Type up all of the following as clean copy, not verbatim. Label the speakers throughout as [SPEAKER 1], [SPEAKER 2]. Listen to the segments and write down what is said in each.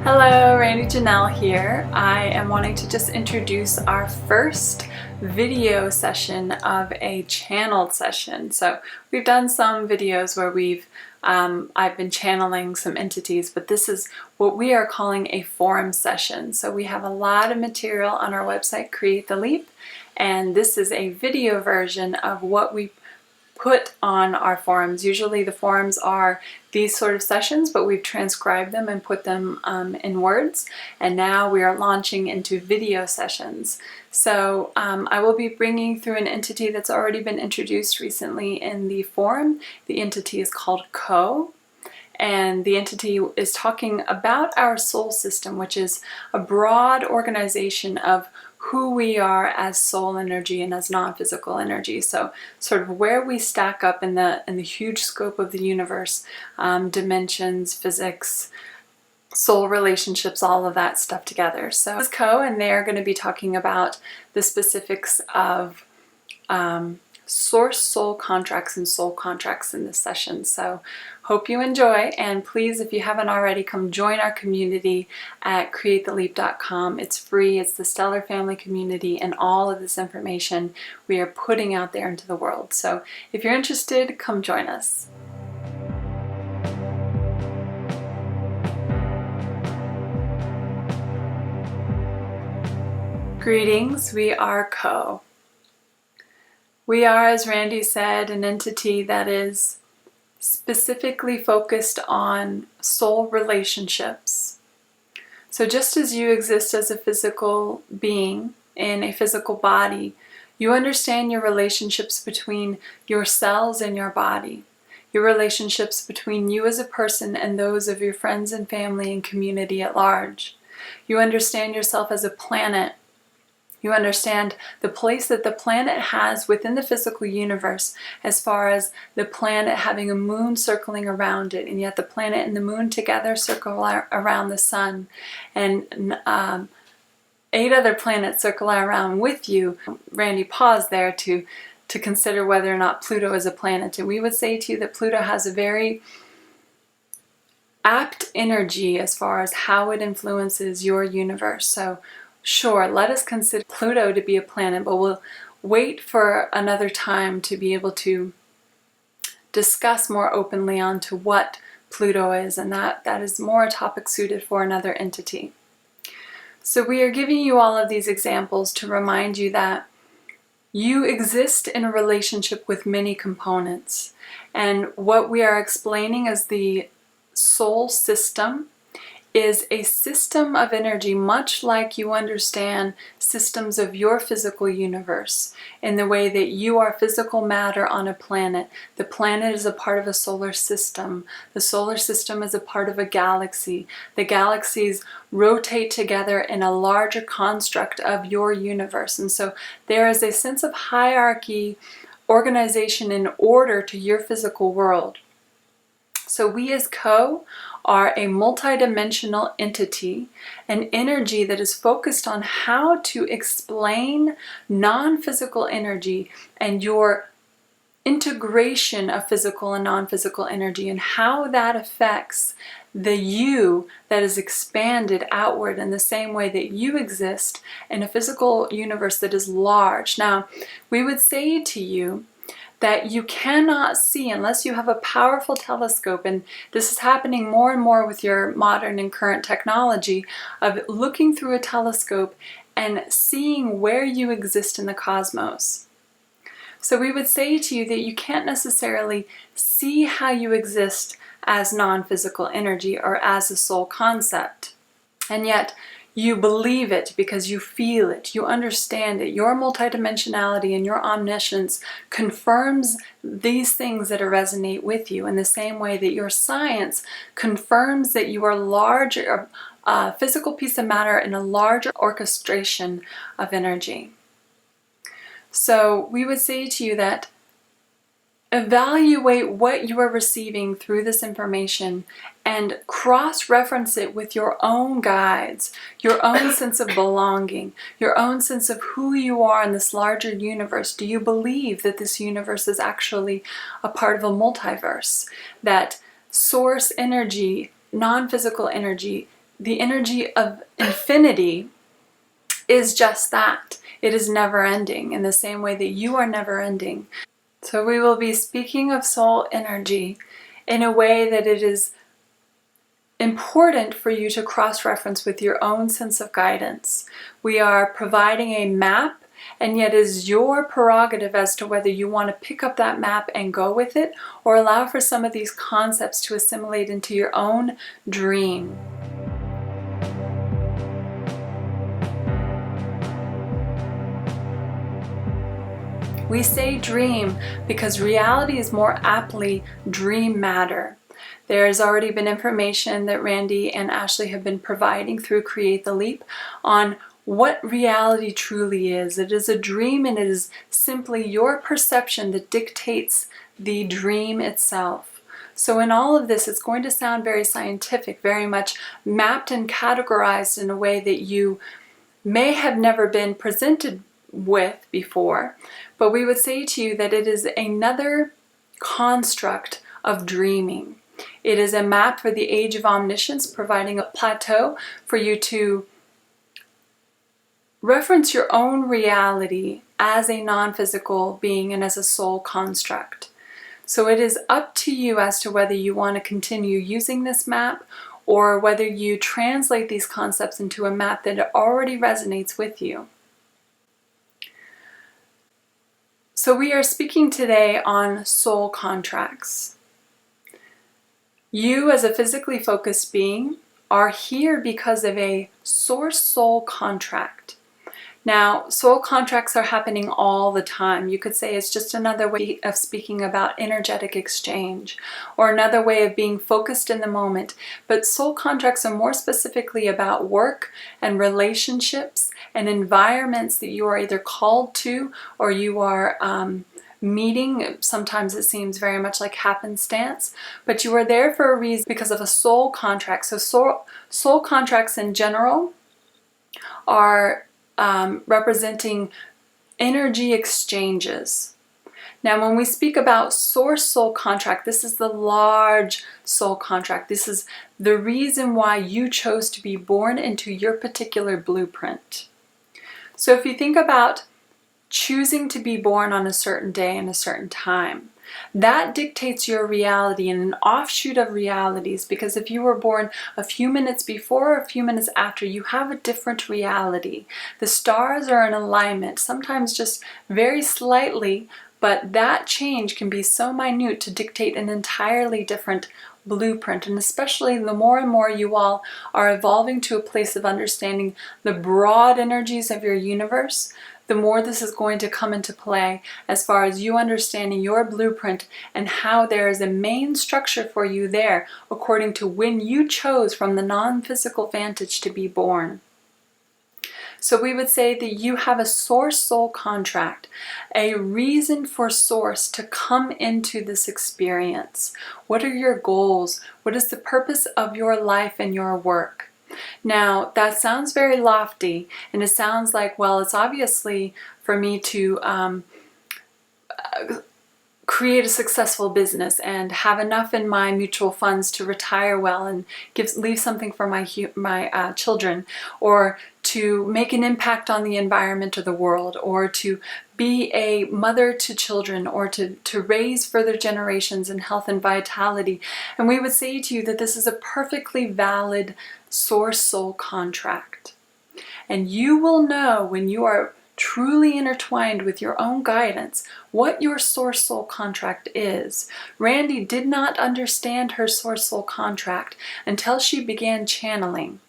[SPEAKER 1] Hello, Randy Janelle here. I am wanting to just introduce our first video session of a channeled session. So we've done some videos where I've been channeling some entities, but this is what we are calling a forum session. So we have a lot of material on our website, Create the Leap, and this is a video version of what we put on our forums. Usually the forums are these sort of sessions, but we've transcribed them and put them in words, and now we are launching into video sessions. So I will be bringing through an entity that's already been introduced recently in the forum. The entity is called Co, and the entity is talking about our soul system, which is a broad organization of who we are as soul energy and as non-physical energy. So sort of where we stack up in the huge scope of the universe, dimensions, physics, soul relationships, all of that stuff together. So this is Co, and they are going to be talking about the specifics of source soul contracts and soul contracts in this session. So hope you enjoy, and please, if you haven't already, come join our community at createtheleap.com. It's free. It's the Stellar Family community, and all of this information we are putting out there into the world. So if you're interested, come join us. Greetings, we are Co. We are, as Randy said, an entity that is specifically focused on soul relationships. So just as you exist as a physical being in a physical body, you understand your relationships between your cells and your body, your relationships between you as a person and those of your friends and family and community at large. You understand yourself as a planet. You understand the place that the planet has within the physical universe, as far as the planet having a moon circling around it, and yet the planet and the moon together circle around the sun, and 8 other planets circle around with you. Randy paused there to consider whether or not Pluto is a planet, and we would say to you that Pluto has a very apt energy as far as how it influences your universe. So sure, let us consider Pluto to be a planet, but we'll wait for another time to be able to discuss more openly onto what Pluto is, and that is more a topic suited for another entity. So we are giving you all of these examples to remind you that you exist in a relationship with many components, and what we are explaining as the soul system is a system of energy, much like you understand systems of your physical universe, in the way that you are physical matter on a planet. The planet is a part of a solar system. The solar system is a part of a galaxy. The galaxies rotate together in a larger construct of your universe. And so there is a sense of hierarchy, organization, and order to your physical world. So we as Co are a multidimensional entity, an energy that is focused on how to explain non-physical energy and your integration of physical and non-physical energy, and how that affects the you that is expanded outward in the same way that you exist in a physical universe that is large. Now, we would say to you that you cannot see unless you have a powerful telescope, and this is happening more and more with your modern and current technology of looking through a telescope and seeing where you exist in the cosmos. So we would say to you that you can't necessarily see how you exist as non-physical energy or as a soul concept, and yet you believe it because you feel it, you understand it. Your multidimensionality and your omniscience confirms these things that resonate with you, in the same way that your science confirms that you are larger, a physical piece of matter in a larger orchestration of energy. So we would say to you that evaluate what you are receiving through this information and cross-reference it with your own guides, your own sense of belonging, your own sense of who you are in this larger universe. Do you believe that this universe is actually a part of a multiverse? That source energy, non-physical energy, the energy of infinity is just that. It is never ending, in the same way that you are never ending. So we will be speaking of soul energy in a way that it is important for you to cross-reference with your own sense of guidance. We are providing a map, and yet it is your prerogative as to whether you want to pick up that map and go with it, or allow for some of these concepts to assimilate into your own dream. We say dream because reality is more aptly dream matter. There's already been information that Randy and Ashley have been providing through Create the Leap on what reality truly is. It is a dream, and it is simply your perception that dictates the dream itself. So in all of this, it's going to sound very scientific, very much mapped and categorized in a way that you may have never been presented with before. But we would say to you that it is another construct of dreaming. It is a map for the Age of Omniscience, providing a plateau for you to reference your own reality as a non-physical being and as a soul construct. So it is up to you as to whether you want to continue using this map, or whether you translate these concepts into a map that already resonates with you. So we are speaking today on soul contracts. You, as a physically focused being, are here because of a source soul contract. Now, soul contracts are happening all the time. You could say it's just another way of speaking about energetic exchange, or another way of being focused in the moment. But soul contracts are more specifically about work and relationships and environments that you are either called to, or you are meeting. Sometimes it seems very much like happenstance, but you are there for a reason because of a soul contract. So soul contracts in general are representing energy exchanges. Now, when we speak about source soul contract, this is the large soul contract. This is the reason why you chose to be born into your particular blueprint. So if you think about choosing to be born on a certain day and a certain time, that dictates your reality and an offshoot of realities, because if you were born a few minutes before or a few minutes after, you have a different reality. The stars are in alignment, sometimes just very slightly, but that change can be so minute to dictate an entirely different blueprint. And especially the more and more you all are evolving to a place of understanding the broad energies of your universe, the more this is going to come into play as far as you understanding your blueprint and how there is a main structure for you there according to when you chose from the non-physical vantage to be born. So we would say that you have a source soul contract, a reason for source to come into this experience. What are your goals? What is the purpose of your life and your work? Now, that sounds very lofty, and it sounds like, well, it's obviously for me to create a successful business and have enough in my mutual funds to retire well and leave something for my children, or to make an impact on the environment or the world, or to be a mother to children, or to raise further generations in health and vitality. And we would say to you that this is a perfectly valid source soul contract. And you will know when you are truly intertwined with your own guidance what your source soul contract is. Randy did not understand her source soul contract until she began channeling.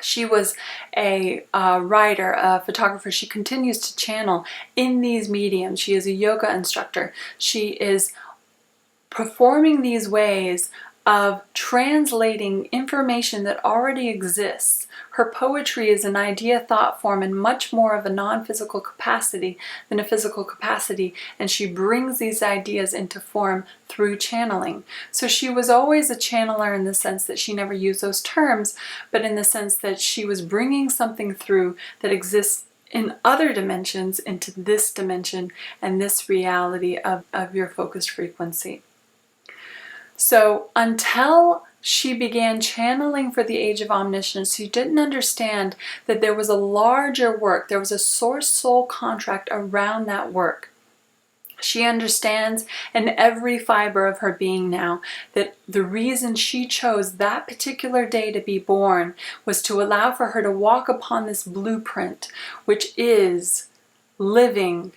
[SPEAKER 1] She was a writer, a photographer. She continues to channel in these mediums. She is a yoga instructor. She is performing these ways of translating information that already exists. Her poetry is an idea thought form in much more of a non-physical capacity than a physical capacity, and she brings these ideas into form through channeling. So she was always a channeler in the sense that she never used those terms, but in the sense that she was bringing something through that exists in other dimensions into this dimension and this reality of your focused frequency. So until she began channeling for the Age of Omniscience. She didn't understand that there was a larger work. There was a source soul contract around that work. She understands in every fiber of her being now that the reason she chose that particular day to be born was to allow for her to walk upon this blueprint, which is living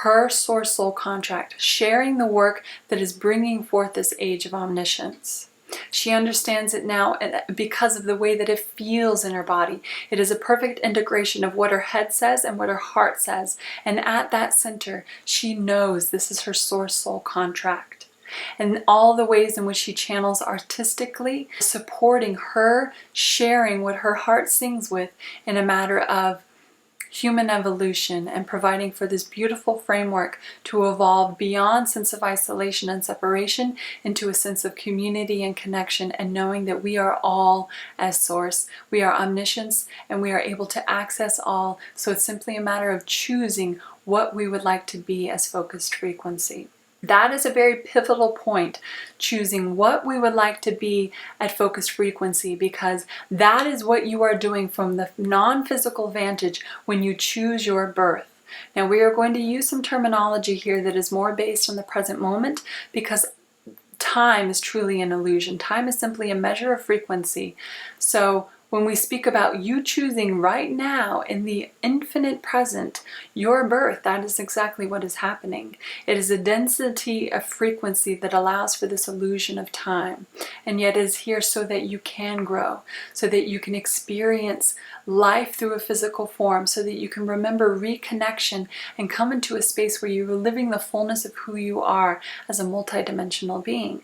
[SPEAKER 1] her source soul contract, sharing the work that is bringing forth this Age of Omniscience. She understands it now because of the way that it feels in her body. It is a perfect integration of what her head says and what her heart says. And at that center, she knows this is her source soul contract. And all the ways in which she channels artistically, supporting her, sharing what her heart sings with in a matter of human evolution, and providing for this beautiful framework to evolve beyond sense of isolation and separation into a sense of community and connection, and knowing that we are all as source. We are omniscience and we are able to access all. So it's simply a matter of choosing what we would like to be as focused frequency. That is a very pivotal point, choosing what we would like to be at focused frequency, because that is what you are doing from the non-physical vantage when you choose your birth. Now we are going to use some terminology here that is more based on the present moment, because time is truly an illusion. Time is simply a measure of frequency. So when we speak about you choosing right now in the infinite present your birth, that is exactly what is happening. It is a density of frequency that allows for this illusion of time, and yet is here so that you can grow, so that you can experience life through a physical form, so that you can remember reconnection and come into a space where you are living the fullness of who you are as a multidimensional being.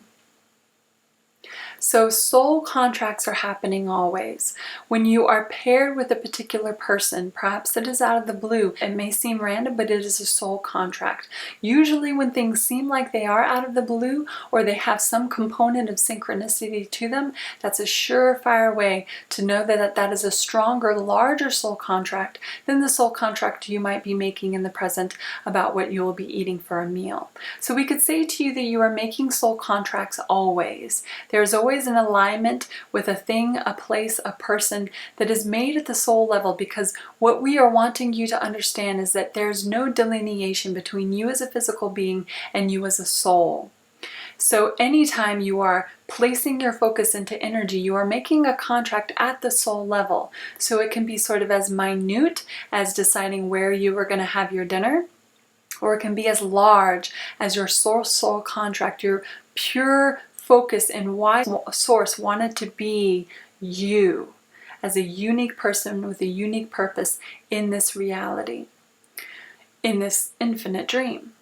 [SPEAKER 1] So soul contracts are happening always. When you are paired with a particular person, perhaps it is out of the blue. It may seem random, but it is a soul contract. Usually when things seem like they are out of the blue, or they have some component of synchronicity to them, that's a surefire way to know that that is a stronger, larger soul contract than the soul contract you might be making in the present about what you will be eating for a meal. So we could say to you that you are making soul contracts always. There's always an alignment with a thing, a place, a person that is made at the soul level, because what we are wanting you to understand is that there's no delineation between you as a physical being and you as a soul. So anytime you are placing your focus into energy, you are making a contract at the soul level. So it can be sort of as minute as deciding where you are going to have your dinner, or it can be as large as your soul contract, your pure focus and why source wanted to be you as a unique person with a unique purpose in this reality, in this infinite dream.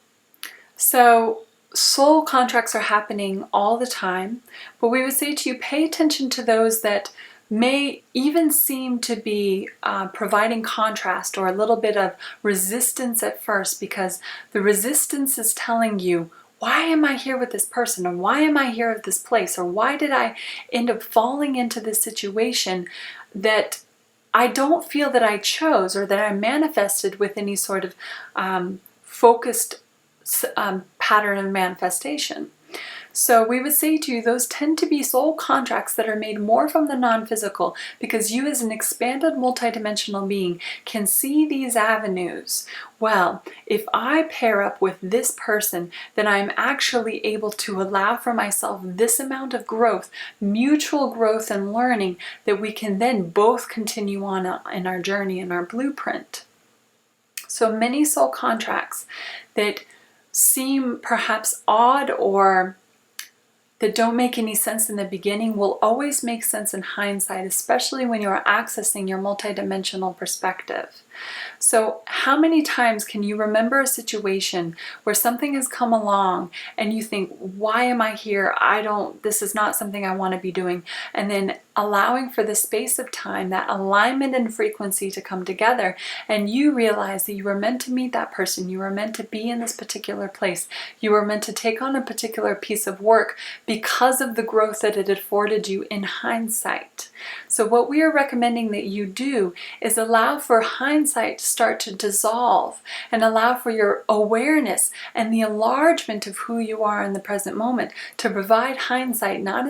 [SPEAKER 1] So soul contracts are happening all the time, but we would say to you, pay attention to those that may even seem to be providing contrast or a little bit of resistance at first, because the resistance is telling you, why am I here with this person? Or why am I here at this place? Or why did I end up falling into this situation that I don't feel that I chose, or that I manifested with any sort of focused pattern of manifestation? So we would say to you, those tend to be soul contracts that are made more from the non-physical, because you as an expanded multidimensional being can see these avenues. Well, if I pair up with this person, then I'm actually able to allow for myself this amount of growth, mutual growth and learning, that we can then both continue on in our journey and our blueprint. So many soul contracts that seem perhaps odd or that don't make any sense in the beginning will always make sense in hindsight, especially when you're accessing your multidimensional perspective. So how many times can you remember a situation where something has come along and you think, why am I here? This is not something I want to be doing. And then allowing for the space of time, that alignment and frequency to come together, and you realize that you were meant to meet that person, you were meant to be in this particular place, you were meant to take on a particular piece of work because of the growth that it afforded you in hindsight. So what we are recommending that you do is allow for hindsight to start to dissolve and allow for your awareness and the enlargement of who you are in the present moment to provide hindsight, not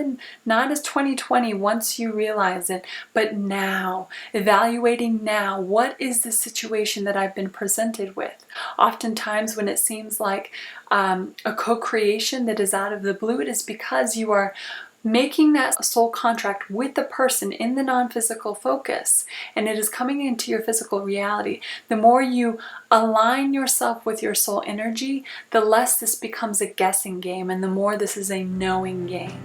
[SPEAKER 1] as 2020 once you realize it, but now, evaluating now, what is the situation that I've been presented with? Oftentimes when it seems like a co-creation that is out of the blue, it is because you are making that soul contract with the person in the non-physical focus, and it is coming into your physical reality. The more you align yourself with your soul energy, the less this becomes a guessing game, and the more this is a knowing game.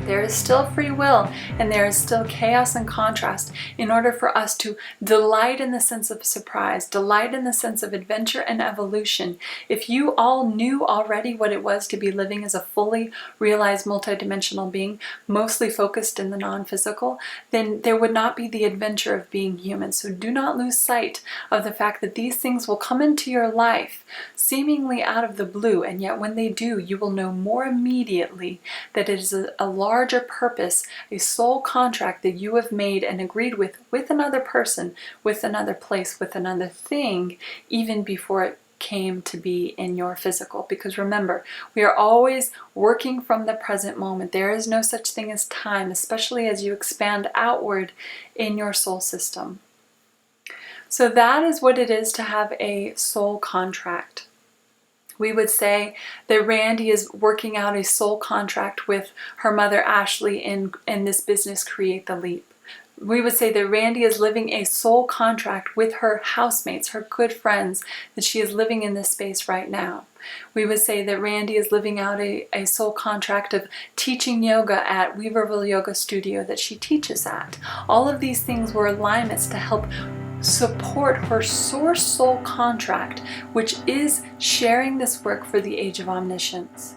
[SPEAKER 1] There is still free will, and there is still chaos and contrast in order for us to delight in the sense of surprise, delight in the sense of adventure and evolution. If you all knew already what it was to be living as a fully realized multidimensional being, mostly focused in the non-physical, then there would not be the adventure of being human. So do not lose sight of the fact that these things will come into your life seemingly out of the blue, and yet when they do, you will know more immediately that it is a larger purpose, a soul contract that you have made and agreed with another person, with another place, with another thing, even before it came to be in your physical. Because remember, we are always working from the present moment. There is no such thing as time, especially as you expand outward in your soul system. So that is what it is to have a soul contract. We would say that Randy is working out a soul contract with her mother Ashley in this business, Create the Leap. We would say that Randy is living a soul contract with her housemates, her good friends, that she is living in this space right now. We would say that Randy is living out a soul contract of teaching yoga at Weaverville Yoga Studio that she teaches at. All of these things were alignments to help support her source soul contract, which is sharing this work for the Age of Omniscience.